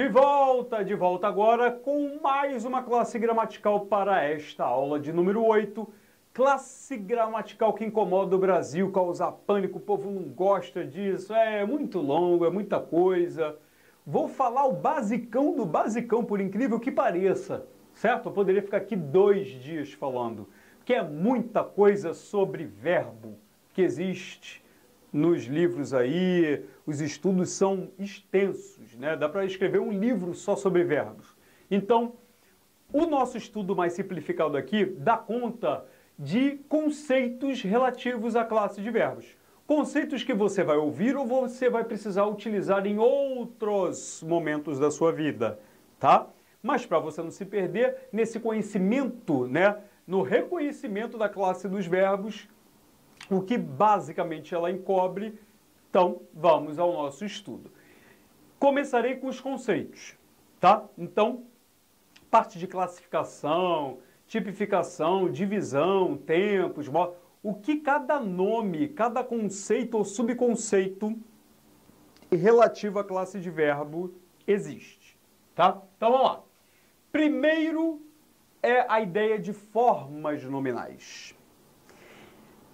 De volta agora com mais uma classe gramatical para esta aula de número 8. Classe gramatical que incomoda o Brasil, causa pânico, o povo não gosta disso, é muito longo, é muita coisa. Vou falar o basicão do basicão, por incrível que pareça, certo? Eu poderia ficar aqui 2 dias falando, porque é muita coisa sobre verbo que existe nos livros aí, os estudos são extensos, né? Dá para escrever um livro só sobre verbos. Então, o nosso estudo mais simplificado aqui dá conta de conceitos relativos à classe de verbos. Conceitos que você vai ouvir ou você vai precisar utilizar em outros momentos da sua vida, tá? Mas para você não se perder nesse conhecimento, né? No reconhecimento da classe dos verbos, o que basicamente ela encobre. Então, vamos ao nosso estudo. Começarei com os conceitos, tá? Então, parte de classificação, tipificação, divisão, tempos, o que cada nome, cada conceito ou subconceito relativo à classe de verbo existe, tá? Então, vamos lá. Primeiro é a ideia de formas nominais.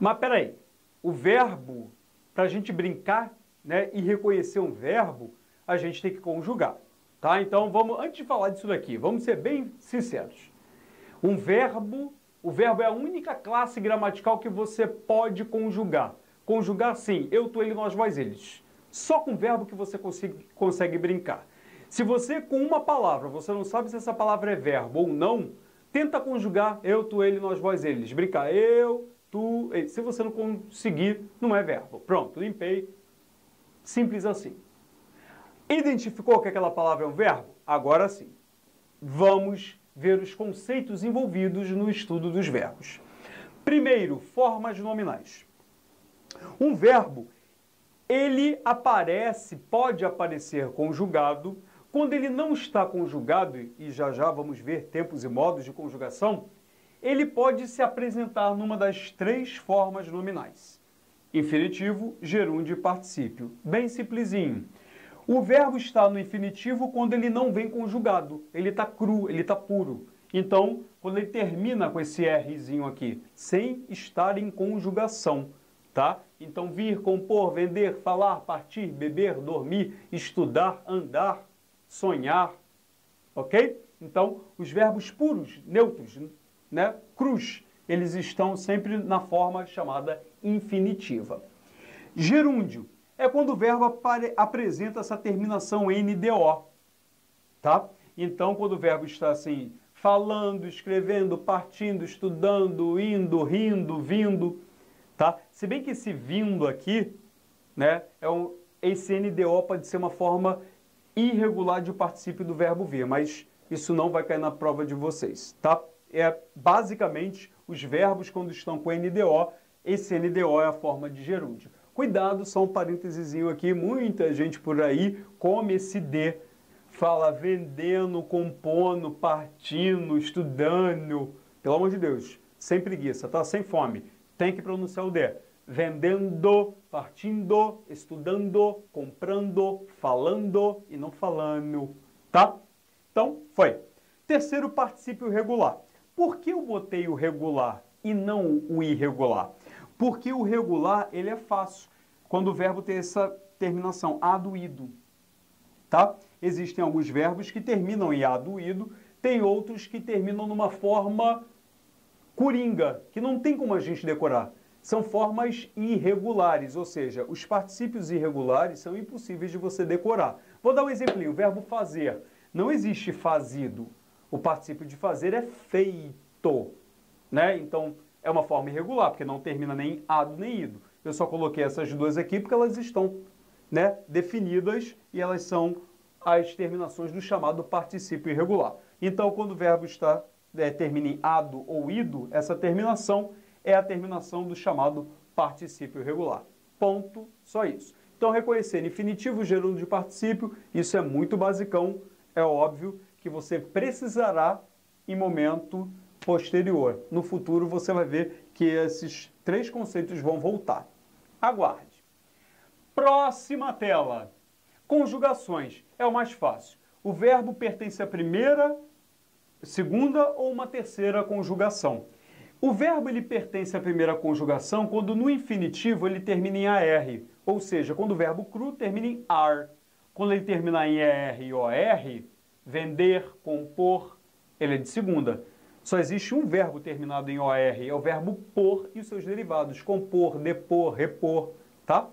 Mas peraí, o verbo, para a gente brincar, né, e reconhecer um verbo, a gente tem que conjugar, tá? Então, antes de falar disso daqui, vamos ser bem sinceros. O verbo é a única classe gramatical que você pode conjugar. Conjugar, sim, eu, tu, ele, nós, vós, eles. Só com verbo que você consegue brincar. Se você, com uma palavra, você não sabe se essa palavra é verbo ou não, tenta conjugar eu, tu, ele, nós, vós, eles. Brincar, eu, tu, ele. Se você não conseguir, não é verbo. Pronto, limpei. Simples assim. Identificou que aquela palavra é um verbo? Agora sim. Vamos ver os conceitos envolvidos no estudo dos verbos. Primeiro, formas nominais. Um verbo, ele pode aparecer conjugado. Quando ele não está conjugado, e já vamos ver tempos e modos de conjugação, ele pode se apresentar numa das 3 formas nominais. Infinitivo, gerúndio e particípio. Bem simplesinho. O verbo está no infinitivo quando ele não vem conjugado. Ele está cru, ele está puro. Então, quando ele termina com esse Rzinho aqui, sem estar em conjugação, tá? Então, vir, compor, vender, falar, partir, beber, dormir, estudar, andar, sonhar, ok? Então, os verbos puros, neutros, né, crus, eles estão sempre na forma chamada infinitiva. Gerúndio é quando o verbo apresenta essa terminação NDO, tá? Então, quando o verbo está assim, falando, escrevendo, partindo, estudando, indo, rindo, vindo, tá? Se bem que esse vindo aqui, né, esse NDO pode ser uma forma irregular de particípio do verbo vir, mas isso não vai cair na prova de vocês, tá? Basicamente, os verbos quando estão com NDO, esse NDO é a forma de gerúndio. Cuidado, só um parênteses aqui, muita gente por aí come esse D, fala vendendo, compondo, partindo, estudando. Pelo amor de Deus, sem preguiça, tá? Sem fome. Tem que pronunciar o D. Vendendo, partindo, estudando, comprando, falando e não falando, tá? Então, foi. Terceiro, particípio regular. Por que eu botei o regular e não o irregular? Porque o regular, ele é fácil, quando o verbo tem essa terminação, ado, ido, tá? Existem alguns verbos que terminam em ado, ido, tem outros que terminam numa forma coringa, que não tem como a gente decorar. São formas irregulares, ou seja, os particípios irregulares são impossíveis de você decorar. Vou dar um exemplinho, o verbo fazer. Não existe fazido. O particípio de fazer é feito, né? Então, é uma forma irregular, porque não termina nem ado nem ido. Eu só coloquei essas duas aqui porque elas estão, né, definidas e elas são as terminações do chamado particípio irregular. Então, quando o verbo termina em ado ou ido, essa terminação é a terminação do chamado particípio irregular. Ponto, só isso. Então, reconhecer infinitivo, gerúndio e particípio, isso é muito basicão, é óbvio que você precisará em momento posterior. No futuro você vai ver que esses 3 conceitos vão voltar. Aguarde. Próxima tela. Conjugações. É o mais fácil. o verbo pertence à primeira, segunda ou uma terceira conjugação. O verbo ele pertence à primeira conjugação quando no infinitivo ele termina em AR, ou seja, quando o verbo cru termina em AR. Quando ele terminar em ER e OR, vender, compor, ele é de segunda. Só existe um verbo terminado em OR, é o verbo por e os seus derivados, compor, depor, repor, tá?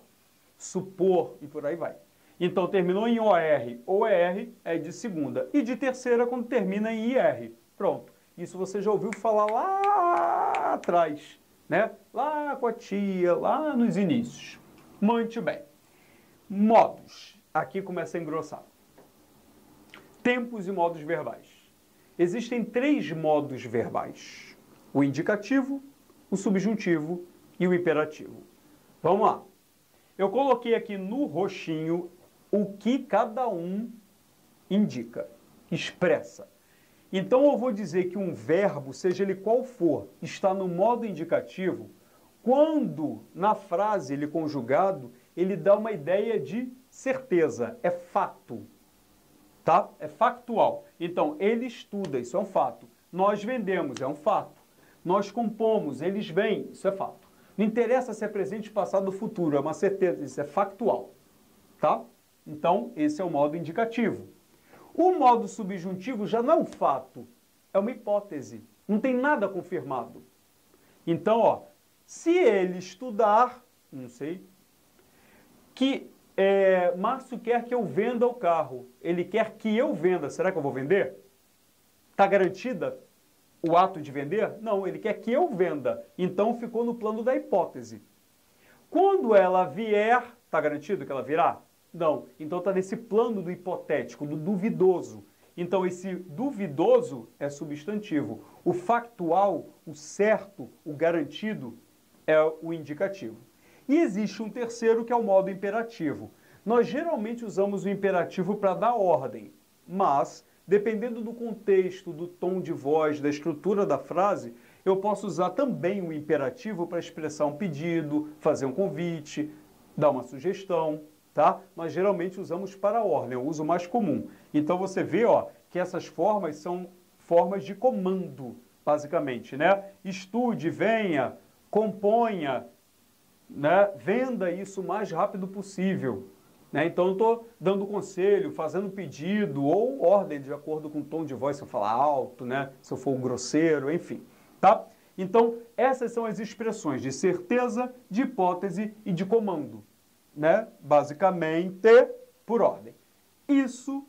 Supor e por aí vai. Então, terminou em OR ou ER, é de segunda. E de terceira, quando termina em IR. Pronto. Isso você já ouviu falar lá atrás, né? Lá com a tia, lá nos inícios. Muito bem. Modos. Aqui começa a engrossar. Tempos e modos verbais. Existem 3 modos verbais. O indicativo, o subjuntivo e o imperativo. Vamos lá. Eu coloquei aqui no roxinho o que cada um indica, expressa. Então eu vou dizer que um verbo, seja ele qual for, está no modo indicativo quando na frase ele conjugado, ele dá uma ideia de certeza, é fato, tá? É factual. Então ele estuda, isso é um fato. Nós vendemos, é um fato. Nós compomos, eles vêm, isso é fato. Não interessa se é presente, passado ou futuro, é uma certeza, isso é factual, tá? Então, esse é o modo indicativo. O modo subjuntivo já não é um fato, é uma hipótese, não tem nada confirmado. Então, ó, se ele estudar, não sei, que Márcio quer que eu venda o carro, ele quer que eu venda, será que eu vou vender? Está garantida o ato de vender? Não, ele quer que eu venda. Então ficou no plano da hipótese. Quando ela vier, está garantido que ela virá? Não. Então está nesse plano do hipotético, do duvidoso. Então esse duvidoso é substantivo. O factual, o certo, o garantido é o indicativo. E existe um terceiro que é o modo imperativo. Nós geralmente usamos o imperativo para dar ordem, mas dependendo do contexto, do tom de voz, da estrutura da frase, eu posso usar também o imperativo para expressar um pedido, fazer um convite, dar uma sugestão, tá? Nós geralmente usamos para a ordem, é o uso mais comum. Então você vê, ó, que essas formas são formas de comando, basicamente, né? Estude, venha, componha, né? Venda isso o mais rápido possível. Né? Então, eu estou dando conselho, fazendo pedido ou ordem de acordo com o tom de voz, se eu falar alto, né? Se eu for grosseiro, enfim. Tá? Então, essas são as expressões de certeza, de hipótese e de comando. Né? Basicamente, por ordem. Isso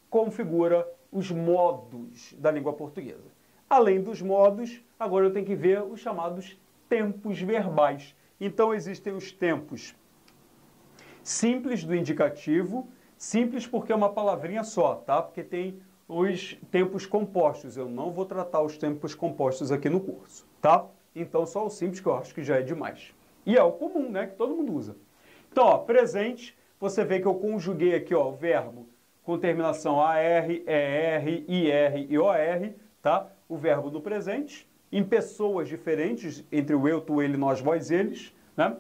configura os modos da língua portuguesa. Além dos modos, agora eu tenho que ver os chamados tempos verbais. Então, existem os tempos simples do indicativo, simples porque é uma palavrinha só, tá? Porque tem os tempos compostos. Eu não vou tratar os tempos compostos aqui no curso, tá? Então, só o simples que eu acho que já é demais. E é o comum, né? Que todo mundo usa. Então, ó, presente, você vê que eu conjuguei aqui, ó, o verbo com terminação AR, ER, IR e OR, tá? O verbo no presente, em pessoas diferentes, entre o eu, tu, ele, nós, vós, eles, né?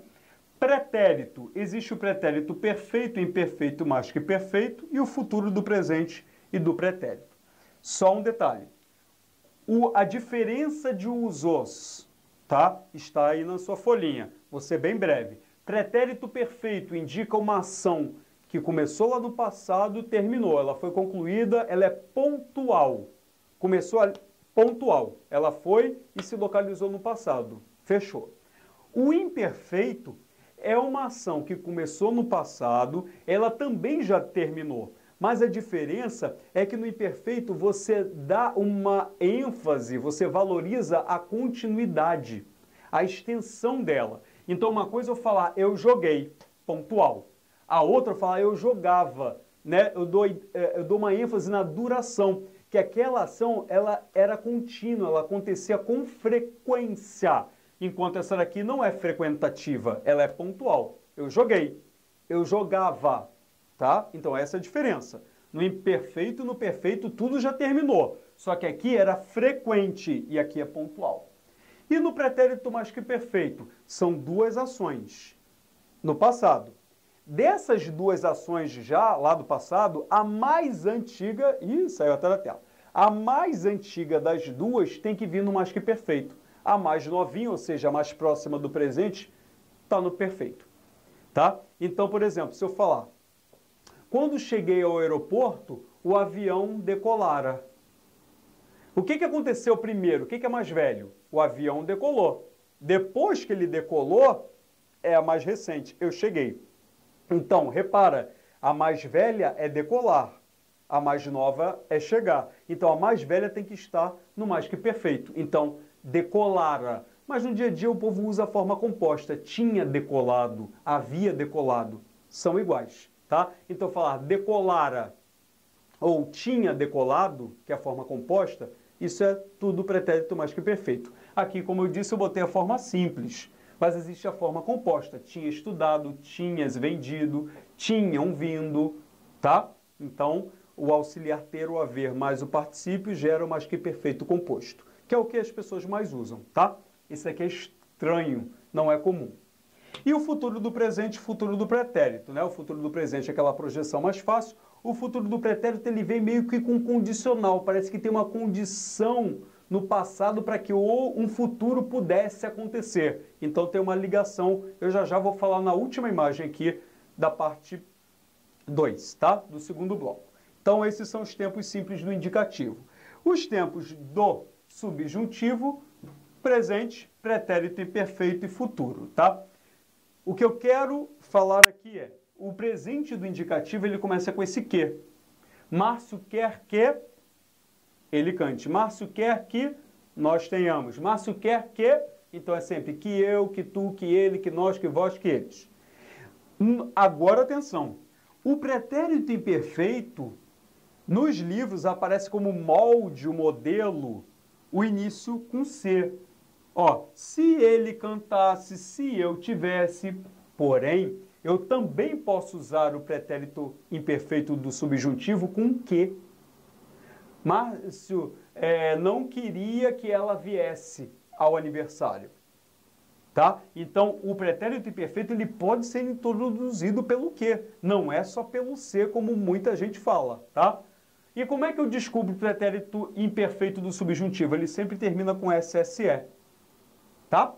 Pretérito, existe o pretérito perfeito, imperfeito mais que perfeito e o futuro do presente e do pretérito. Só um detalhe, a diferença de usos, tá? Está aí na sua folhinha, vou ser bem breve. Pretérito perfeito indica uma ação que começou lá no passado e terminou, ela foi concluída, ela é pontual. Começou pontual, ela foi e se localizou no passado, fechou. O imperfeito é uma ação que começou no passado, ela também já terminou. Mas a diferença é que no imperfeito você dá uma ênfase, você valoriza a continuidade, a extensão dela. Então uma coisa eu falar, eu joguei, pontual. A outra eu falar, eu jogava, né? Eu dou uma ênfase na duração, que aquela ação ela era contínua, ela acontecia com frequência. Enquanto essa daqui não é frequentativa, ela é pontual. Eu joguei, eu jogava, tá? Então essa é a diferença. No imperfeito e no perfeito tudo já terminou, só que aqui era frequente e aqui é pontual. E no pretérito mais que perfeito, são duas ações no passado. dessas duas ações já, lá do passado, a mais antiga... Ih, saiu até da tela. A mais antiga das duas tem que vir no mais que perfeito. A mais novinha, ou seja, a mais próxima do presente, está no perfeito. Tá? Então, por exemplo, se eu falar, quando cheguei ao aeroporto, o avião decolara. O que aconteceu primeiro? O que é mais velho? O avião decolou. Depois que ele decolou, é a mais recente. Eu cheguei. Então, repara, a mais velha é decolar. A mais nova é chegar. Então, a mais velha tem que estar no mais que perfeito. Então, decolara. Mas no dia a dia o povo usa a forma composta. Tinha decolado, havia decolado. São iguais, tá? Então, falar decolara ou tinha decolado, que é a forma composta, isso é tudo pretérito mais que perfeito. Aqui, como eu disse, eu botei a forma simples, mas existe a forma composta. Tinha estudado, tinhas vendido, tinham vindo, tá? Então, o auxiliar ter ou haver mais o particípio gera o mais que perfeito composto, que é o que as pessoas mais usam, tá? Isso aqui é estranho, não é comum. E o futuro do presente, futuro do pretérito, né? O futuro do presente é aquela projeção mais fácil. O futuro do pretérito, ele vem meio que com condicional. Parece que tem uma condição no passado para que um futuro pudesse acontecer. Então tem uma ligação. Eu já vou falar na última imagem aqui da parte 2, tá? Do segundo bloco. Então esses são os tempos simples do indicativo. Os tempos do subjuntivo, presente, pretérito imperfeito e futuro, tá? O que eu quero falar aqui é, o presente do indicativo, ele começa com esse que. Márcio quer que ele cante. Márcio quer que nós tenhamos. Márcio quer que, então é sempre que eu, que tu, que ele, que nós, que vós, que eles. Agora, atenção. O pretérito imperfeito, nos livros, aparece como molde, o modelo, o início com se. Ó, se ele cantasse, se eu tivesse, porém, eu também posso usar o pretérito imperfeito do subjuntivo com que. Márcio não queria que ela viesse ao aniversário, tá? Então, o pretérito imperfeito ele pode ser introduzido pelo que, não é só pelo se, como muita gente fala, tá? E como é que eu descubro o pretérito imperfeito do subjuntivo? Ele sempre termina com SSE. Tá?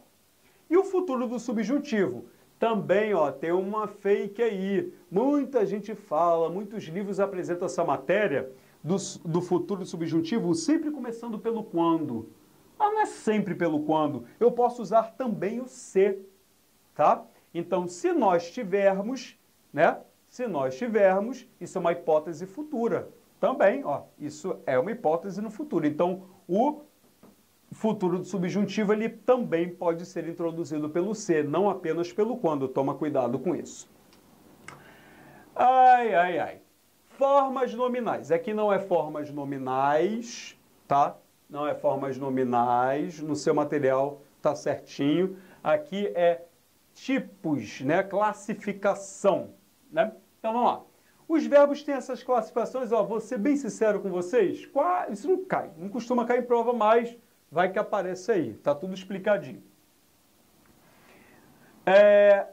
E o futuro do subjuntivo? Também, ó, tem uma fake aí. Muita gente fala, muitos livros apresentam essa matéria do futuro do subjuntivo sempre começando pelo quando. Mas não é sempre pelo quando. Eu posso usar também o se, tá? Então, se nós tivermos, né? Se nós tivermos, isso é uma hipótese futura. Também, ó, isso é uma hipótese no futuro. Então, o futuro do subjuntivo, ele também pode ser introduzido pelo se, não apenas pelo quando. Toma cuidado com isso. Ai, ai, ai. Formas nominais. Aqui não é formas nominais, tá? Não é formas nominais. No seu material tá certinho. Aqui é tipos, né? Classificação, né? Então, vamos lá. Os verbos têm essas classificações, ó, vou ser bem sincero com vocês, isso não cai, não costuma cair em prova, mas vai que aparece aí, tá tudo explicadinho.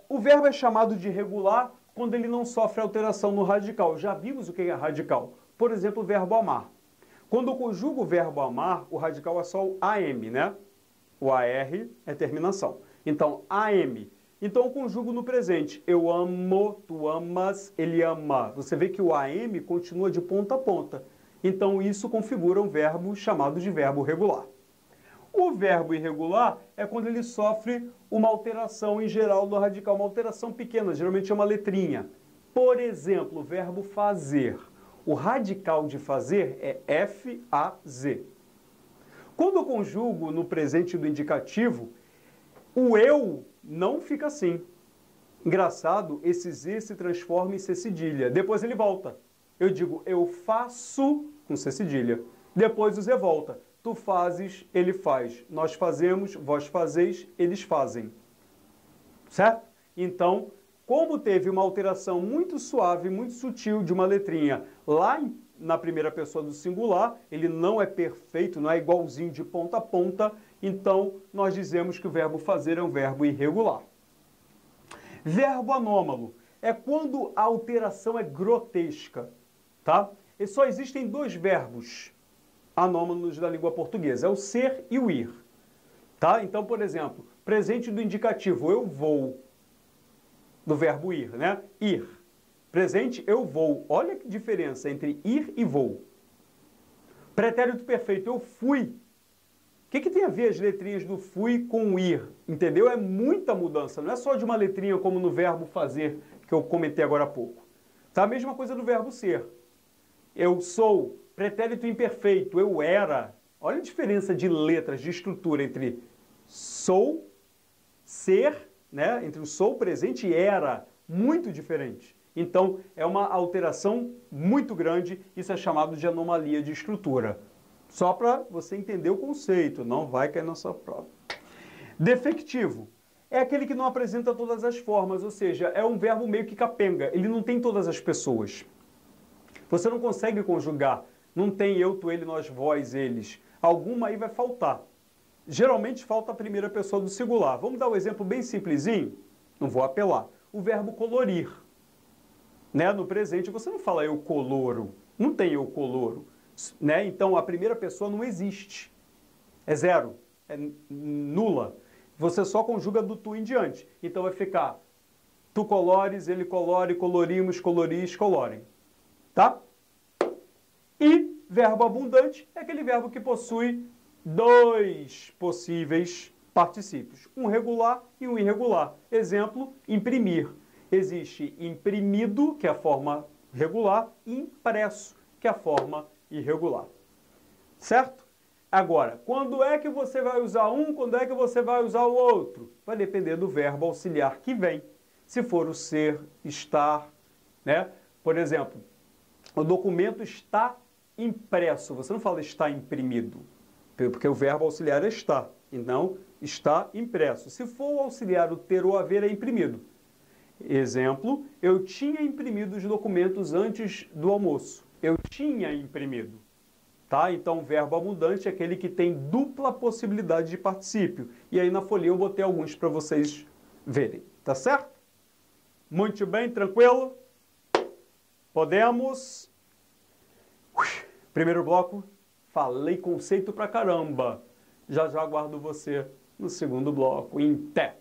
O verbo é chamado de regular quando ele não sofre alteração no radical. Já vimos o que é radical. Por exemplo, o verbo amar. Quando eu conjugo o verbo amar, o radical é só o AM, né? O AR é terminação. Então, AM. Então, eu conjugo no presente. Eu amo, tu amas, ele ama. Você vê que o AM continua de ponta a ponta. Então, isso configura um verbo chamado de verbo regular. O verbo irregular é quando ele sofre uma alteração em geral no radical, uma alteração pequena, geralmente é uma letrinha. Por exemplo, o verbo fazer. O radical de fazer é F-A-Z. Quando eu conjugo no presente do indicativo, o eu não fica assim. Engraçado, esse Z se transforma em C cedilha. Depois ele volta. Eu digo, eu faço com C cedilha. Depois o Z volta. Tu fazes, ele faz. Nós fazemos, vós fazeis, eles fazem. Certo? Então, como teve uma alteração muito suave, muito sutil de uma letrinha lá na primeira pessoa do singular, ele não é perfeito, não é igualzinho de ponta a ponta, então nós dizemos que o verbo fazer é um verbo irregular. Verbo anômalo é quando a alteração é grotesca, tá? E só existem dois verbos anômalos da língua portuguesa, é o ser e o ir, tá? Então, por exemplo, presente do indicativo, eu vou, do verbo ir, né? Ir. Presente, eu vou. Olha que diferença entre ir e vou. Pretérito perfeito, eu fui. O que tem a ver as letrinhas do fui com o ir? Entendeu? É muita mudança, não é só de uma letrinha como no verbo fazer, que eu comentei agora há pouco. Tá? A mesma coisa do verbo ser. Eu sou, pretérito imperfeito, eu era. Olha a diferença de letras, de estrutura entre sou, ser, né? Entre o sou, presente e era. Muito diferente. Então, é uma alteração muito grande, isso é chamado de anomalia de estrutura. Só para você entender o conceito, não vai cair na sua prova. Defectivo é aquele que não apresenta todas as formas, ou seja, é um verbo meio que capenga, ele não tem todas as pessoas. Você não consegue conjugar, não tem eu, tu, ele, nós, vós, eles. Alguma aí vai faltar. Geralmente falta a primeira pessoa do singular. Vamos dar um exemplo bem simplesinho? Não vou apelar. O verbo colorir. Né? No presente você não fala eu coloro, não tem eu coloro. Né? Então a primeira pessoa não existe. É zero, é nula. Você só conjuga do tu em diante. Então vai ficar tu colores, ele colore, colorimos, coloris, colorem. Tá? E verbo abundante é aquele verbo que possui dois possíveis particípios, um regular e um irregular. Exemplo, imprimir. Existe imprimido, que é a forma regular, e impresso, que é a forma irregular. Certo? Agora, quando é que você vai usar um, quando é que você vai usar o outro? Vai depender do verbo auxiliar que vem. Se for o ser, estar, né? Por exemplo, o documento está impresso. Você não fala está imprimido, porque o verbo auxiliar é estar. Então, está impresso. Se for o auxiliar o ter ou haver, é imprimido. Exemplo, eu tinha imprimido os documentos antes do almoço. Eu tinha imprimido. Tá? Então, o verbo abundante é aquele que tem dupla possibilidade de particípio. E aí na folhinha eu botei alguns para vocês verem. Tá certo? Muito bem, tranquilo? Podemos? Primeiro bloco, falei conceito pra caramba. Já já aguardo você no segundo bloco. Em pé.